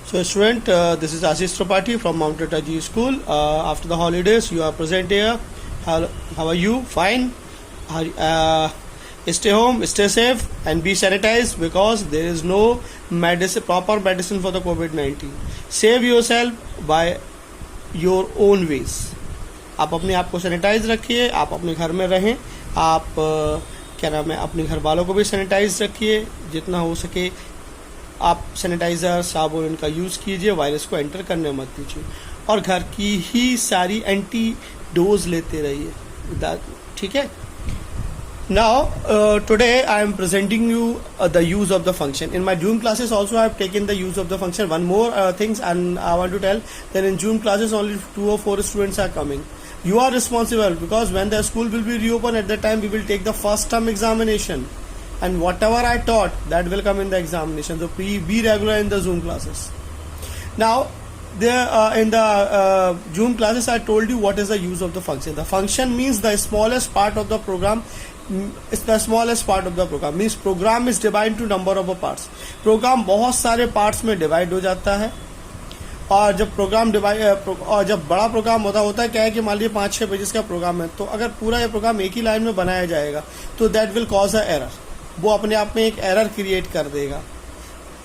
So student, this is Ashish Tripathi from Mount Taji School. After the holidays, you are present here. How are you? Fine. Stay home, stay safe, and be sanitized because there is no proper medicine for the COVID-19. Save yourself by your own ways. आप अपने आप को sanitise रखिए, आप अपने घर में रहें, आप क्या नाम है, अपने घर वालों को भी सैनिटाइज रखिए, जितना हो सके आप सैनिटाइजर साबुन इनका यूज़ कीजिए, वायरस को एंटर करने मत दीजिए, और घर की ही सारी एंटी डोज लेते रहिए, ठीक है. Now today I am presenting you the use of the function. In my Zoom classes also I have taken the use of the function. One more things, and I want to tell that in Zoom classes only 2 or 4 students are coming. You are responsible because when the school will be reopened, at that time we will take the first term examination, and whatever I taught that will come in the examination. So be regular in the Zoom classes. Now there in the Zoom classes I told you what is the use of the function. The function means the smallest part of the program. It's the smallest part of the program. Means program is divided into number of parts. Program बहुत सारे parts में divide हो जाता है, और जब programme और जब बड़ा प्रोग्राम होता है क्या है कि मान लीजिए 5-6 पेजेस का प्रोग्राम है, तो अगर पूरा ये प्रोग्राम एक ही लाइन में बनाया जाएगा तो that will cause a error. वो अपने आप में एक एरर क्रिएट कर देगा.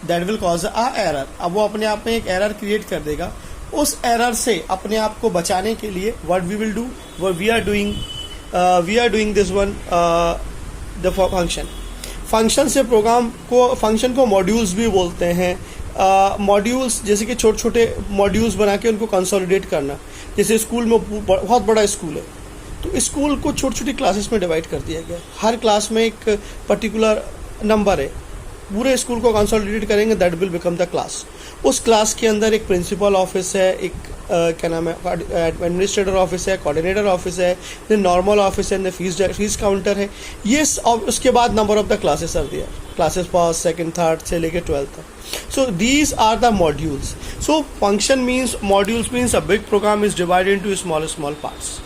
That will cause a error. अब वो अपने आप में एक एरर क्रिएट कर देगा. उस एरर से अपने आप को बचाने के लिए what we will do, we are doing this one, the function. Function से प्रोग्राम को, फंक्शन को मॉड्यूल्स भी बोलते हैं. मॉड्यूल्स जैसे कि छोटे छोटे मॉड्यूल्स बना के उनको कंसोलिडेट करना. जैसे स्कूल में बहुत बड़ा स्कूल है, तो स्कूल को छोटी छोटी क्लासेस में डिवाइड कर दिया गया. हर क्लास में एक पर्टिकुलर नंबर है. पूरे स्कूल को कंसोलिडेट करेंगे, that will become the class. उस क्लास के अंदर एक प्रिंसिपल ऑफिस है, एक क्या नाम है, एडमिनिस्ट्रेटर ऑफिस है, कोऑर्डिनेटर ऑफिस है, नॉर्मल ऑफिस है, फीस काउंटर है. ये उसके बाद number of the classes are there. Classes first second third से लेके 12th तक. So these are the modules. So function means, modules means a big program is divided into small parts.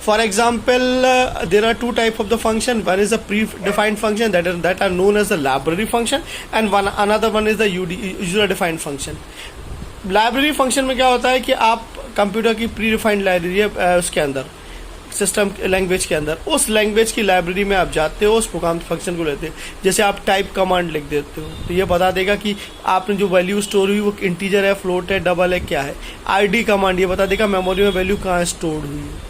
For example, there are 2 types of the function. One is a predefined function that are known as the library function, and another one is the user defined function. Library function में क्या होता है कि आप computer की predefined library है, उसके अंदर सिस्टम लैंग्वेज के अंदर, उस लैंग्वेज की लाइब्रेरी में आप जाते हो, उस प्रोग्राम फंक्शन को लेते हो. जैसे आप टाइप कमांड लिख देते हो तो ये बता देगा कि आपने जो वैल्यू स्टोर हुई वो इंटीजर है, फ्लोट है, डबल है, क्या है. आईडी कमांड ये बता देगा मेमोरी में वैल्यू कहाँ स्टोर हुई है.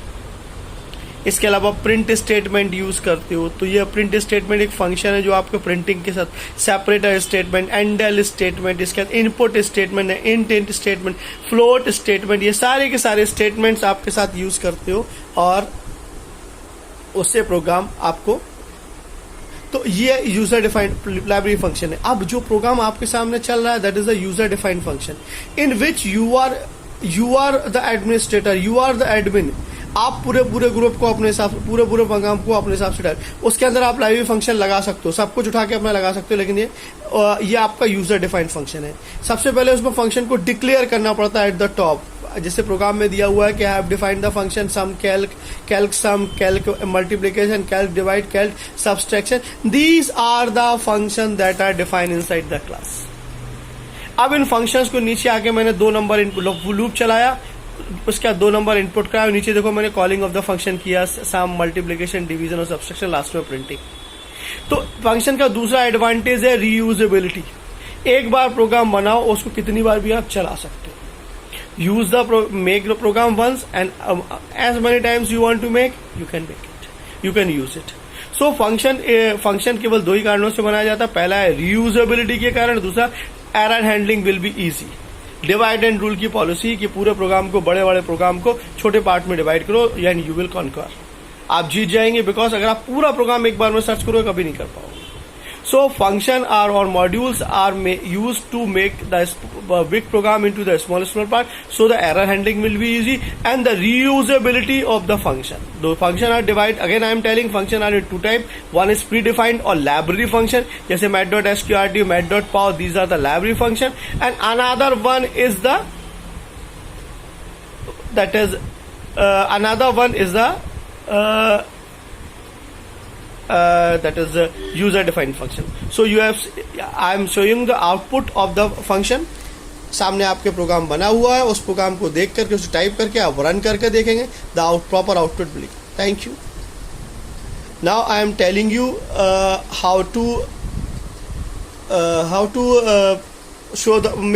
इसके अलावा प्रिंट स्टेटमेंट यूज करते हो, तो ये प्रिंट स्टेटमेंट एक फंक्शन है जो आपको प्रिंटिंग के साथ सेपरेटर स्टेटमेंट, एंडल स्टेटमेंट, इसके बाद इनपुट स्टेटमेंट है, इंटेंट स्टेटमेंट, फ्लोट स्टेटमेंट, ये सारे के सारे स्टेटमेंट्स आपके साथ यूज करते हो और उससे प्रोग्राम आपको. तो ये यूजर डिफाइंड लाइब्रेरी फंक्शन है. अब जो प्रोग्राम आपके सामने चल रहा है that is the user defined function in which you are the administrator, you are the admin. आप पूरे ग्रुप को अपने हिसाब से, पूरे प्रोग्राम को अपने हिसाब से डाल, उसके अंदर आप लाइब्रेरी फंक्शन लगा सकते हो, सब कुछ उठा के अपना लगा सकते हो. लेकिन ये आपका यूजर डिफाइंड फंक्शन है. सबसे पहले उसमें फंक्शन को डिक्लेयर करना पड़ता है एट द टॉप. जैसे प्रोग्राम में दिया हुआ है कि I have defined the function sum calc sum, calc multiplication, calc divide, calc subtraction. These are the function that are defined inside the class. अब इन फंक्शंस को नीचे आके मैंने 2 नंबर लूप चलाया, उसके बाद 2 नंबर इनपुट कराया. नीचे देखो मैंने कॉलिंग ऑफ द फंक्शन किया, सम, मल्टीप्लिकेशन, डिवीजन और सब्सट्रैक्शन, लास्ट में प्रिंटिंग. तो फंक्शन का दूसरा एडवांटेज है रीयूजेबिलिटी. एक बार प्रोग्राम बनाओ, उसको कितनी बार भी आप चला सकते हो. Make the program once and as many times you want to make, you can use it. So function केवल 2 ही कारणों से बनाया जाता है. पहला है रीयूजेबिलिटी के कारण, दूसरा error handling will be easy. Divide and rule की पॉलिसी कि पूरे प्रोग्राम को, बड़े प्रोग्राम को छोटे पार्ट में डिवाइड करो एंड यू विल कॉन्कर. आप जीत जाएंगे, बिकॉज अगर आप पूरा प्रोग्राम एक बार में सर्च करोगे कभी नहीं कर पाओगे. सो फंक्शन आर और modules are use to make the big program into the small part, so the error handling will be easy and the reusability of the function. दो function are divide, again I am telling function are in 2 type. One is predefined और library function, जैसे mat.sqrt, mat.pow, these are the library function. And another one is that is user defined function. So I am showing the output of the function. सामने आपके programme बना हुआ है, उस programme को देख करके उसे टाइप करके आप रन करके देखेंगे, द प्रॉपर आउटपुट मिलेगा. Thank you. Now I am telling you how to show the make